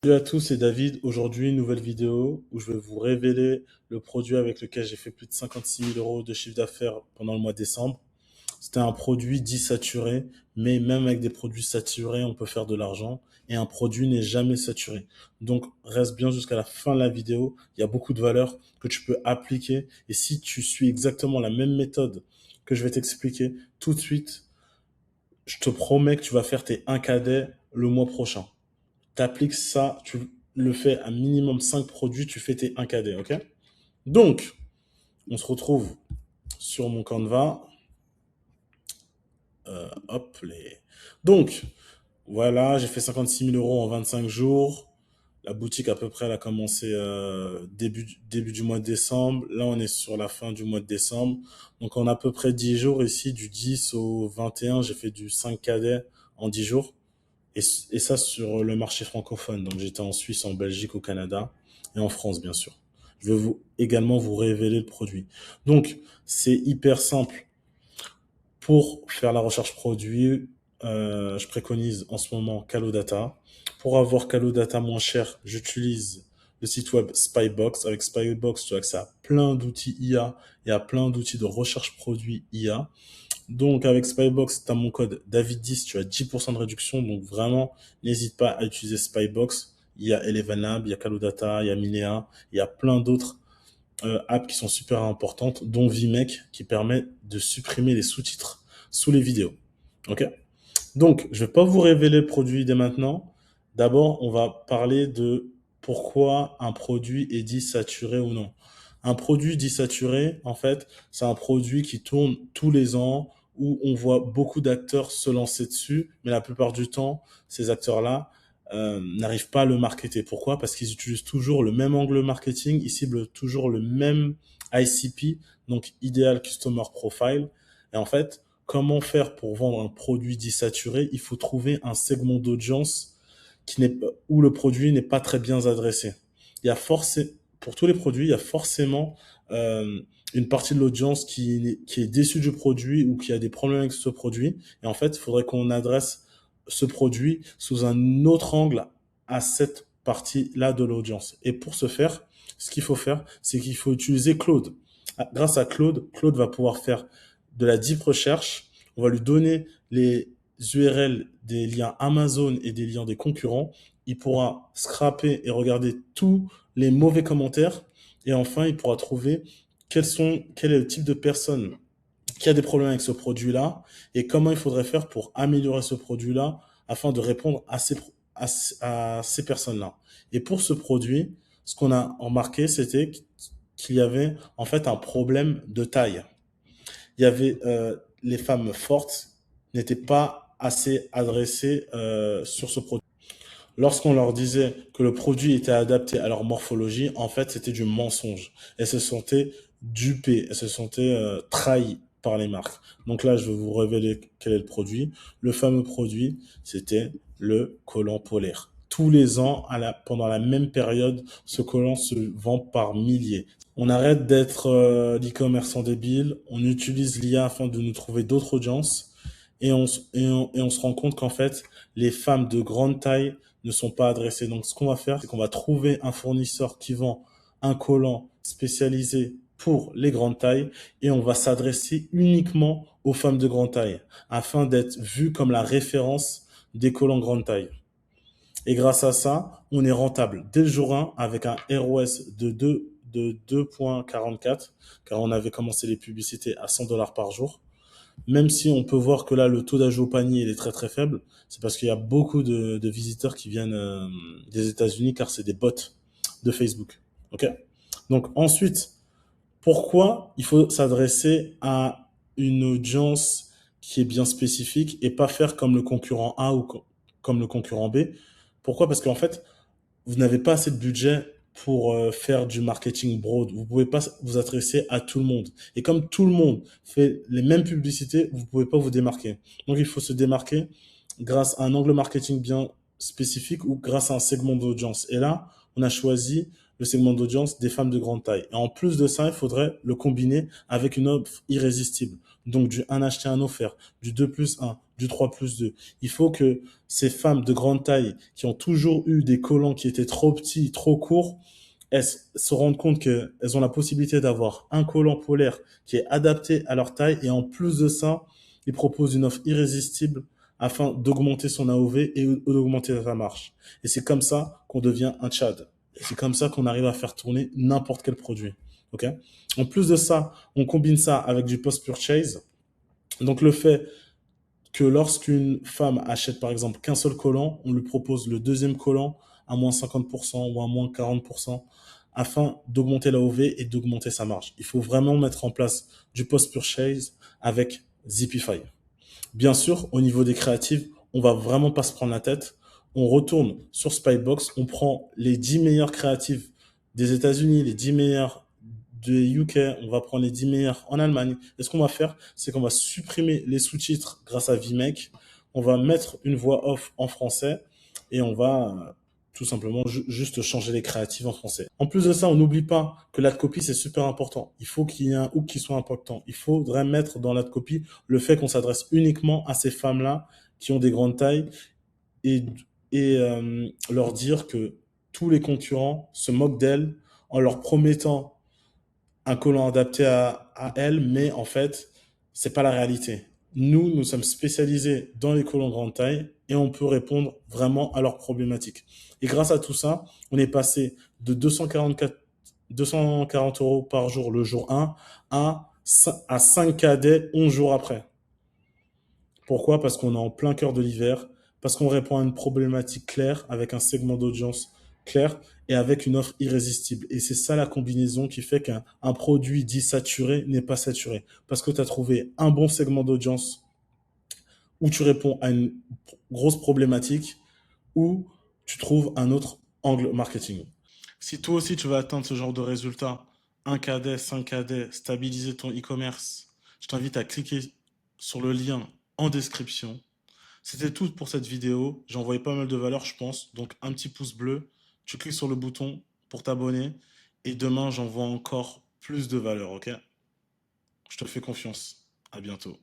Salut à tous, c'est David. Aujourd'hui, nouvelle vidéo où je vais vous révéler le produit avec lequel j'ai fait plus de 56 000 euros de chiffre d'affaires pendant le mois de décembre. C'était un produit dit saturé, mais même avec des produits saturés, on peut faire de l'argent et un produit n'est jamais saturé. Donc, reste bien jusqu'à la fin de la vidéo. Il y a beaucoup de valeurs que tu peux appliquer et si tu suis exactement la même méthode que je vais t'expliquer tout de suite, je te promets que tu vas faire tes 1 cadet le mois prochain. Tu appliques ça, tu le fais à minimum 5 produits, tu fais tes 1 cadet, ok? Donc, on se retrouve sur mon Canva. Hop, les... Donc, voilà, j'ai fait 56 000 euros en 25 jours. La boutique, à peu près, elle a commencé début du mois de décembre. Là, on est sur la fin du mois de décembre. Donc, en à peu près 10 jours ici, du 10 au 21, j'ai fait du 5 cadets en 10 jours. Et ça sur le marché francophone. Donc j'étais en Suisse, en Belgique, au Canada et en France, bien sûr. Je vais également vous révéler le produit. Donc c'est hyper simple. Pour faire la recherche produit, je préconise en ce moment Calodata. Pour avoir Calodata moins cher, j'utilise le site web Spybox. Avec Spybox, tu as accès à plein d'outils IA et à plein d'outils de recherche produit IA. Donc, avec Spybox, tu as mon code David10, tu as 10% de réduction. Donc, vraiment, n'hésite pas à utiliser Spybox. Il y a Eleven Lab, il y a Calodata, il y a Minea, il y a plein d'autres apps qui sont super importantes, dont Vimec, qui permet de supprimer les sous-titres sous les vidéos. Ok? Donc, je vais pas vous révéler le produit dès maintenant. D'abord, on va parler de pourquoi un produit est dit saturé ou non. Un produit dit saturé, en fait, c'est un produit qui tourne tous les ans, où on voit beaucoup d'acteurs se lancer dessus, mais la plupart du temps, ces acteurs-là n'arrivent pas à le marketer. Pourquoi? Parce qu'ils utilisent toujours le même angle marketing, ils ciblent toujours le même ICP, donc Ideal Customer Profile. Et en fait, comment faire pour vendre un produit dit saturé? Il faut trouver un segment d'audience où le produit n'est pas très bien adressé. Il y a pour tous les produits, il y a forcément euh, une partie de l'audience qui est déçue du produit ou qui a des problèmes avec ce produit. Et en fait, il faudrait qu'on adresse ce produit sous un autre angle à cette partie-là de l'audience. Et pour ce faire, ce qu'il faut faire, c'est qu'il faut utiliser Claude. Grâce à Claude, Claude va pouvoir faire de la deep recherche. On va lui donner les URL des liens Amazon et des liens des concurrents. Il pourra scraper et regarder tous les mauvais commentaires. Et enfin, il pourra trouver quel est le type de personne qui a des problèmes avec ce produit-là et comment il faudrait faire pour améliorer ce produit-là afin de répondre à ces personnes-là. Et pour ce produit, ce qu'on a remarqué, c'était qu'il y avait en fait un problème de taille. Il y avait les femmes fortes n'étaient pas assez adressées sur ce produit. Lorsqu'on leur disait que le produit était adapté à leur morphologie, en fait, c'était du mensonge. Elles se sentaient dupées, elles se sentaient trahies par les marques. Donc là, je vais vous révéler quel est le produit. Le fameux produit, c'était le collant polaire. Tous les ans, pendant la même période, ce collant se vend par milliers. On arrête d'être l'e-commerçant débile, on utilise l'IA afin de nous trouver d'autres audiences et on se rend compte qu'en fait, les femmes de grande taille ne sont pas adressées. Donc, ce qu'on va faire, c'est qu'on va trouver un fournisseur qui vend un collant spécialisé pour les grandes tailles et on va s'adresser uniquement aux femmes de grande taille afin d'être vu comme la référence des collants grande taille. Et grâce à ça, on est rentable dès le jour 1 avec un ROS de 2,44 car on avait commencé les publicités à 100 $ par jour. Même si on peut voir que là, le taux d'ajout au panier il est très très faible, c'est parce qu'il y a beaucoup de visiteurs qui viennent des États-Unis car c'est des bots de Facebook. Ok. Donc ensuite, pourquoi il faut s'adresser à une audience qui est bien spécifique et pas faire comme le concurrent A ou comme le concurrent B? Pourquoi? Parce qu'en fait, vous n'avez pas assez de budget pour faire du marketing broad. Vous pouvez pas vous adresser à tout le monde. Et comme tout le monde fait les mêmes publicités, vous pouvez pas vous démarquer. Donc il faut se démarquer grâce à un angle marketing bien spécifique ou grâce à un segment d'audience. Et là, on a choisi le segment d'audience des femmes de grande taille. Et en plus de ça, il faudrait le combiner avec une offre irrésistible. Donc du un acheté un offert, du 2 plus 1, du 3+2. Il faut que ces femmes de grande taille qui ont toujours eu des collants qui étaient trop petits, trop courts, elles se rendent compte qu'elles ont la possibilité d'avoir un collant polaire qui est adapté à leur taille et en plus de ça, ils proposent une offre irrésistible afin d'augmenter son AOV et d'augmenter sa marge. Et c'est comme ça qu'on devient un Tchad. Et c'est comme ça qu'on arrive à faire tourner n'importe quel produit. Ok. En plus de ça, on combine ça avec du post-purchase. Donc le fait que lorsqu'une femme achète par exemple qu'un seul collant, on lui propose le deuxième collant à moins 50% ou à moins 40% afin d'augmenter la OV et d'augmenter sa marge. Il faut vraiment mettre en place du post-purchase avec Zipify. Bien sûr, au niveau des créatives, on va vraiment pas se prendre la tête. On retourne sur Spybox, on prend les 10 meilleurs créatifs des États-Unis, les 10 meilleurs de UK, on va prendre les 10 meilleurs en Allemagne. Et ce qu'on va faire, c'est qu'on va supprimer les sous-titres grâce à VMake. On va mettre une voix off en français et on va tout simplement juste changer les créatives en français. En plus de ça, on n'oublie pas que l'ad copy, c'est super important. Il faut qu'il y ait un hook qui soit important. Il faudrait mettre dans l'ad copy le fait qu'on s'adresse uniquement à ces femmes-là qui ont des grandes tailles et, et leur dire que tous les concurrents se moquent d'elles en leur promettant un collant adapté à elles, mais en fait, c'est pas la réalité. Nous sommes spécialisés dans les collants grande taille et on peut répondre vraiment à leurs problématiques. Et grâce à tout ça, on est passé de 240 euros par jour le jour 1 à 5 cadets 11 jours après. Pourquoi? Parce qu'on est en plein cœur de l'hiver, parce qu'on répond à une problématique claire, avec un segment d'audience clair et avec une offre irrésistible. Et c'est ça la combinaison qui fait qu'un produit dit saturé n'est pas saturé. Parce que tu as trouvé un bon segment d'audience où tu réponds à une grosse problématique ou tu trouves un autre angle marketing. Si toi aussi tu veux atteindre ce genre de résultat, 1 cadet, 5 cadets, stabiliser ton e-commerce, je t'invite à cliquer sur le lien en description. C'était tout pour cette vidéo. J'ai envoyé pas mal de valeur, je pense. Donc un petit pouce bleu, tu cliques sur le bouton pour t'abonner. Et demain, j'envoie encore plus de valeur, ok? Je te fais confiance. À bientôt.